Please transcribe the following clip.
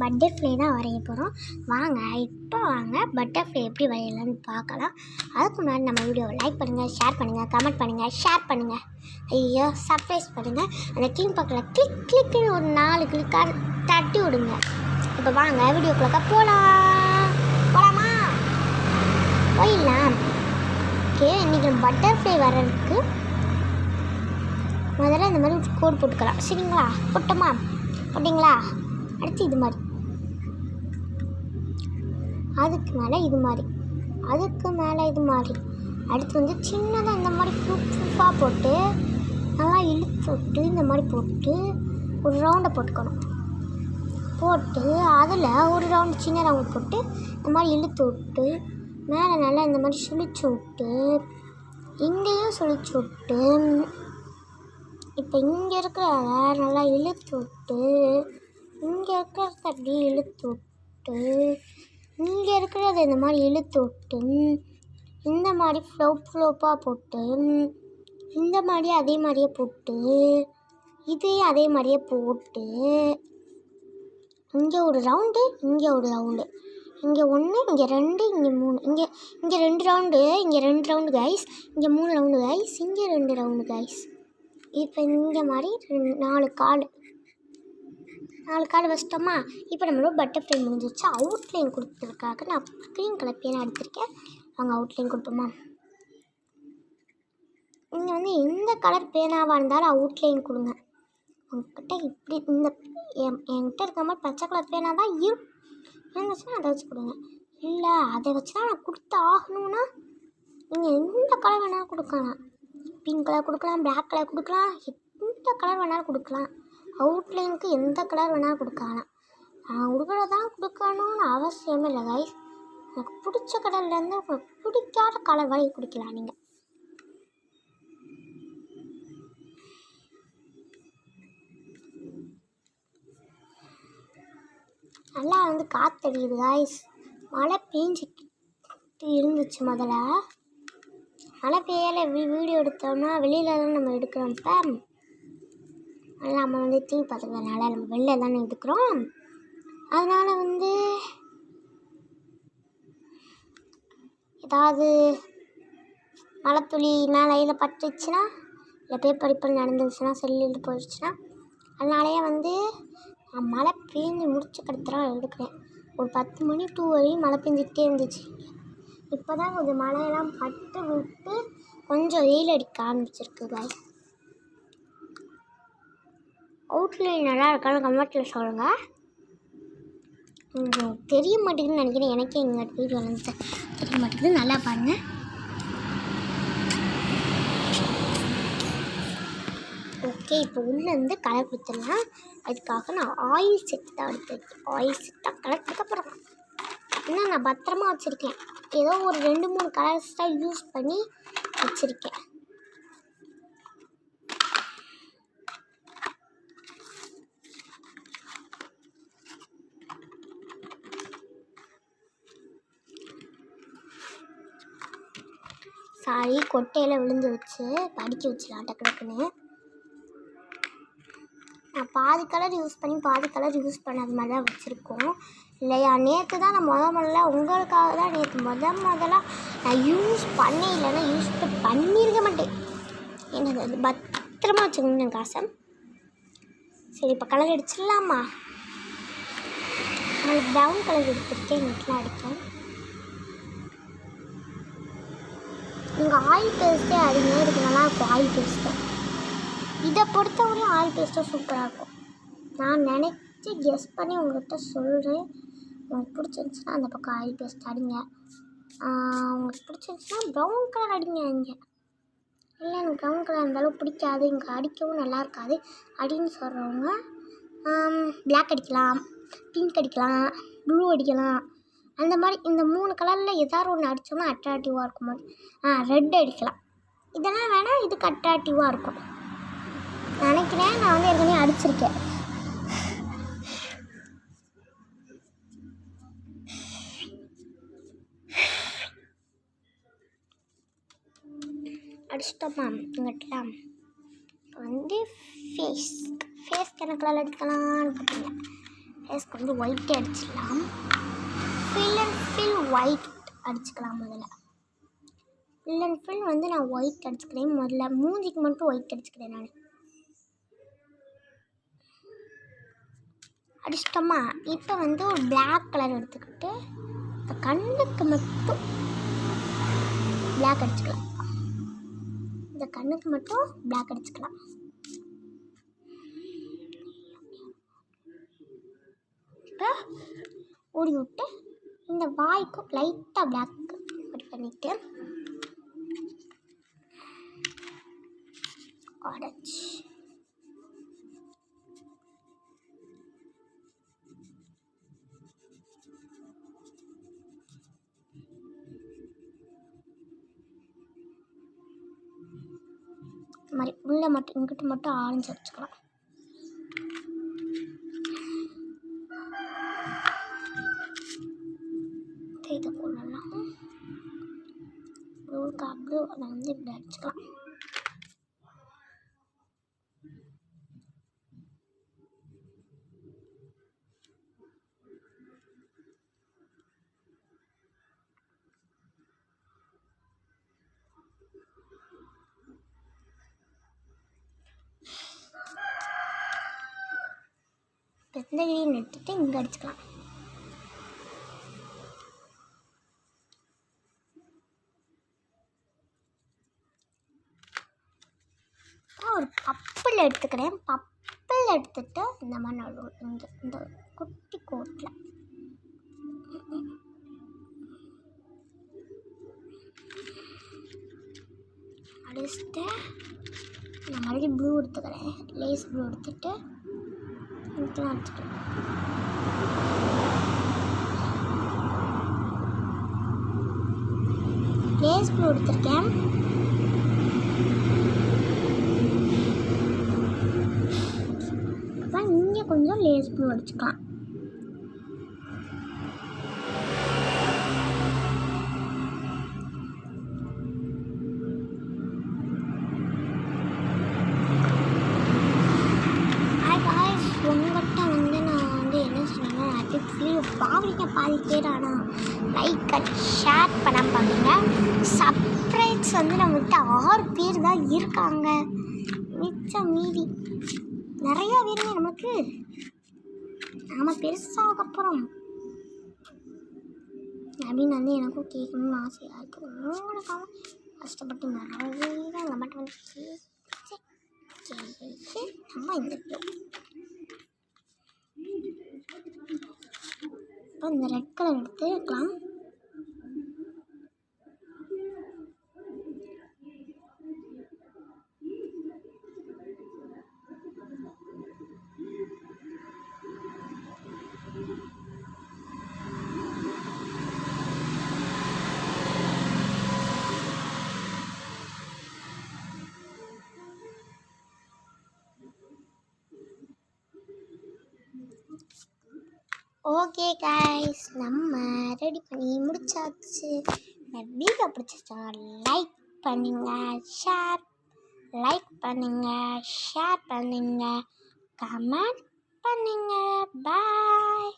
Butterfly தான் வரைய போகிறோம். வாங்க இப்போ பட்டர்ஃப்ளை எப்படி வரையலான்னு பார்க்கலாம். அதுக்கு முன்னாடி நம்ம வீடியோவை லைக் பண்ணுங்கள், ஷேர் பண்ணுங்கள், கமெண்ட் பண்ணுங்கள், ஷேர் பண்ணுங்கள், ஐயோ சப்ஸ்கிரைப் பண்ணுங்கள். அந்த கிளிக் பக்கத்தில் கிளிக்குன்னு ஒரு 4 கிளிக்காக தட்டி விடுங்க. இப்போ வாங்க வீடியோக்குள்ளே போகலாமா? போயிடலாம். ஓகே, இன்றைக்கி பட்டர்ஃப்ளை வர்றதுக்கு முதல்ல இந்த மாதிரி கோடு போட்டுக்கலாம். சரிங்களா? போட்டிங்களா? அடுத்து இது மாதிரி, அதுக்கு மேலே இது மாதிரி, அதுக்கு மேலே இது மாதிரி, அடுத்து வந்து சின்னதாக இந்த மாதிரி ஃபுஃபாக போட்டு நல்லா இழுத்து விட்டு இந்த மாதிரி போட்டு ஒரு ரவுண்டை போட்டுக்கணும். போட்டு அதில் ஒரு ரவுண்டு சின்ன ரவுண்டு போட்டு இந்த மாதிரி இழுத்து விட்டு மேலே நல்லா இந்த மாதிரி சுழிச்சு விட்டு இங்கேயும் சுழிச்சு விட்டு இப்போ இங்கே இருக்கிறத நல்லா இழுத்து விட்டு இங்கே இருக்கிறத அப்படியே இழுத்து விட்டு இங்கே இருக்கிறத இந்த மாதிரி இழுத்து விட்டு இந்த மாதிரி ஃப்ளோப்பாக போட்டு இந்த மாதிரி அதே மாதிரியே போட்டு இதையும் அதே மாதிரியே போட்டு இங்கே ஒரு ரவுண்டு, இங்கே ஒரு ரவுண்டு, இங்கே 1, இங்கே 2, இங்கே 3, இங்கே 2 ரவுண்டு, இங்கே 2 ரவுண்டு கைஸ், இங்கே 3 ரவுண்டு கைஸ், இங்கே 2 ரவுண்டு கைஸ். இப்போ இந்த மாதிரி 4 கால் வச்சிட்டோமா? இப்போ நம்மளோட பட்டர்ஃப்ளை முடிஞ்சிச்சு. அவுட்லைன் கொடுத்துருக்காக நான் க்ரீன் கலர் பேனா எடுத்திருக்கேன். வாங்க அவுட்லைன் கொடுப்போமா? நீங்கள் வந்து எந்த கலர் பேனாவாக இருந்தாலும் அவுட்லைன் கொடுங்க. உங்கள்கிட்ட இப்படி என்கிட்ட இருக்க மாதிரி பச்சை கலர் பேனா தான் இருந்துச்சுன்னா அதை வச்சு கொடுங்க. இல்லை அதை வச்சு தான் நான் கொடுத்து ஆகணும்னா நீங்கள் எந்த கலர் வேணாலும் கொடுக்கலாம். பிங்க் கலர் கொடுக்கலாம், பிளாக் கலர் கொடுக்கலாம், எந்த கலர் வேணாலும் கொடுக்கலாம். அவுட்லைனுக்கு எந்த கலர் வேணாலும் கொடுக்கலாம். நான் கொடுக்குறதான் கொடுக்கணும்னு அவசியமே இல்லை கைஸ். எனக்கு பிடிச்ச கலர்லேருந்து உங்களுக்கு பிடிக்காத கலர் வரை கொடுக்கலாம். நீங்கள் நல்லா வந்து காற்றடிக்குது கைஸ். மழை பெஞ்சிக்கிட்டு இருந்துச்சு. முதல்ல மழை பெய்யலை. வீடியோ எடுத்தோம்னா வெளியில் தான் நம்ம எடுக்கிறோம். இப்போ நல்லா நம்ம வந்து டிவி பார்த்துக்கிறதுனால நம்ம வெளில தானே எடுக்கிறோம். அதனால் வந்து ஏதாவது மழைத்துளி மேலே இதில் பட்டுச்சுன்னா, இல்லை பேப்பர் இப்போ நடந்துச்சுன்னா, செல்லில் போயிடுச்சுன்னா, அதனாலேயே வந்து நான் மழை பெஞ்சு முடிச்சு கடத்துறான் எடுக்கிறேன். ஒரு 10 மணி 2 வரையும் மழை பெஞ்சிக்கிட்டே இருந்துச்சு. இப்போ தான் கொஞ்சம் மழையெல்லாம் பட்டு விட்டு கொஞ்சம் வெயில் அடிக்க ஆரம்பிச்சிருக்கு காய். அவுட்லைன் நல்லா இருக்கான்னு கமெண்ட்டில் சொல்லுங்கள். தெரிய மாட்டேங்குதுன்னு நினைக்கிறேன். எனக்கே எங்கள் வீடியோ வந்து தெரிய மாட்டேங்குது. நல்லா பாருங்கள். ஓகே, இப்போ உள்ளேருந்து கலர் கொடுத்துடலாம். அதுக்காக நான் ஆயில் செட்டு தான் எடுத்துருக்கேன். ஆயில் செட்டாக கலர் கொடுக்க போகிறேன். இன்னும் நான் பத்திரமா வச்சுருக்கேன். ஏதோ ஒரு 2-3 கலர்ஸ் தான் யூஸ் பண்ணி வச்சுருக்கேன். சாரி, கொட்டையில் விழுந்து வச்சு படிக்க வச்சிடலாம் டக்குன்னு. நான் பாதி கலர் யூஸ் பண்ணி பாதி கலர் யூஸ் பண்ணது மாதிரி தான் வச்சுருக்கோம் இல்லையா? நேற்று தான் நான் முதல்ல உங்களுக்காக தான் நேற்று முதலாக நான் யூஸ் பண்ணி, இல்லைன்னா யூஸ் பண்ணியிருக்க மாட்டேன். எனக்கு அது பத்திரமா வச்சுக்கணும் எனக்கு ஆசை. சரி, இப்போ கலர் அடிச்சிடலாமா? நான் ப்ரௌன் கலர் எடுத்துருக்கேன். நெட்டில் அடிப்பேன். நீங்கள் ஆயில் பேஸ்ட்டே அடிங்க. இதுக்கு நல்லாயிருக்கும் ஆயில் பேஸ்ட்டு. இதை பொறுத்தவரையும் ஆயில் பேஸ்ட்டும் சூப்பராக இருக்கும். நான் நினச்சி கெஸ் பண்ணி உங்கள்கிட்ட சொல்கிறேன். உங்களுக்கு பிடிச்சிருந்துச்சுன்னா அந்த பக்கம் ஆயில் பேஸ்ட் அடிங்க. உங்களுக்கு பிடிச்சிருந்துச்சுன்னா ப்ரௌன் கலர் அடிங்க. இங்கே இல்லை எனக்கு ப்ரௌன் கலர் இருந்தாலும் பிடிக்காது, இங்கே அடிக்கவும் நல்லா இருக்காது அப்படின்னு சொல்கிறவங்க பிளாக் அடிக்கலாம், பிங்க் அடிக்கலாம், ப்ளூ அடிக்கலாம். அந்த மாதிரி இந்த 3 கலரில் ஏதாவது ஒன்று அடித்தோம்னா அட்ராக்டிவாக இருக்கும் போது ரெட் அடிக்கலாம். இதெல்லாம் வேணால் இதுக்கு அட்ராக்டிவாக இருக்கும் நினைக்கிறேன். நான் வந்து ஏற்கனவே அடிச்சிருக்கேன். அடிச்சிட்டோமா? இங்கிட்டலாம் இப்போ வந்து ஃபேஸ்க்கு என்ன கலர் அடிக்கலாம்னு பார்த்தீங்க. ஃபேஸ்க்கு வந்து ஒயிட்டே அடிச்சிடலாம். ஃபில் அண்ட் ஃபில் ஒயிட் அடிச்சுக்கலாம். முதல்ல ஃபில் அண்ட் ஃபில் வந்து நான் ஒயிட் அடிச்சுக்கிறேன். முதல்ல மூஞ்சிக்கு மட்டும் ஒயிட் அடிச்சுக்கிறேன். நான் அடிச்சிட்டோமா. இப்போ வந்து ஒரு பிளாக் கலர் எடுத்துக்கிட்டு இந்த கண்ணுக்கு மட்டும் பிளாக் அடிச்சுக்கலாம். இந்த கண்ணுக்கு மட்டும் பிளாக் அடிச்சுக்கலாம். இப்போ ஓடி விட்டு இந்த வாய்க்கும் லைட்டாக பிளாக் பண்ணிட்டு ஆரஞ்சு மாதிரி உள்ள மட்டும் இங்கிட்ட மட்டும் ஆரஞ்சு அடிச்சுக்கலாம். இதை போடலாம். ப்ளூக்கா ப்ளூ அதை வந்து இப்படி அடிச்சுக்கலாம். இந்த கிரீன் எடுத்துட்டு இங்கே அடிச்சுக்கலாம். ஒரு பப்பிள் எடுத்துக்கிறேன். பப்பிள் எடுத்துட்டு இந்த மாதிரி நடுவில் இந்த குட்டி கோட்டில் அடிச்சுட்டு நான் மறுபடியும் ப்ளூ எடுத்துக்கிறேன். லேஸ் ப்ளூ எடுத்துட்டு இதுக்கெல்லாம் அடிச்சுக்கிறேன். லேஸ் ப்ளூ எடுத்துருக்கேன். இங்கே கொஞ்சம் லேஸ் ப்ளூ அடிச்சுக்கலாம். உங்கள்கிட்ட வந்து நான் வந்து என்ன சொன்னேன்னா பாவீங்க பாதி பேர். ஆனால் லைக் அண்ட் ஷேர் பண்ண பாருங்க. சப்ஸ்கிரைப்ஸ் வந்து நம்மகிட்ட 6 பேர் தான் இருக்காங்க. மிச்சம் மீதி நிறையா வேணுமே நமக்கு. நாம் பெருசாக அப்புறம் அப்படின்னு வந்து எனக்கும் கேட்கணும்னு ஆசையாக இருக்குது. உங்களுக்காக கஷ்டப்பட்டு நிறைய கமெண்ட் வந்து கேட்டு நம்ம இந்த இப்போ இந்த ரெட் கலர் எடுத்துக்கலாம். ஓகே கைஸ், நம்ம ரெடி பண்ணி முடிச்சாச்சு. இந்த வீடியோ பிடிச்சிச்சா லைக் பண்ணுங்க, ஷேர் பண்ணுங்க, கமெண்ட் பண்ணுங்க. பாய்.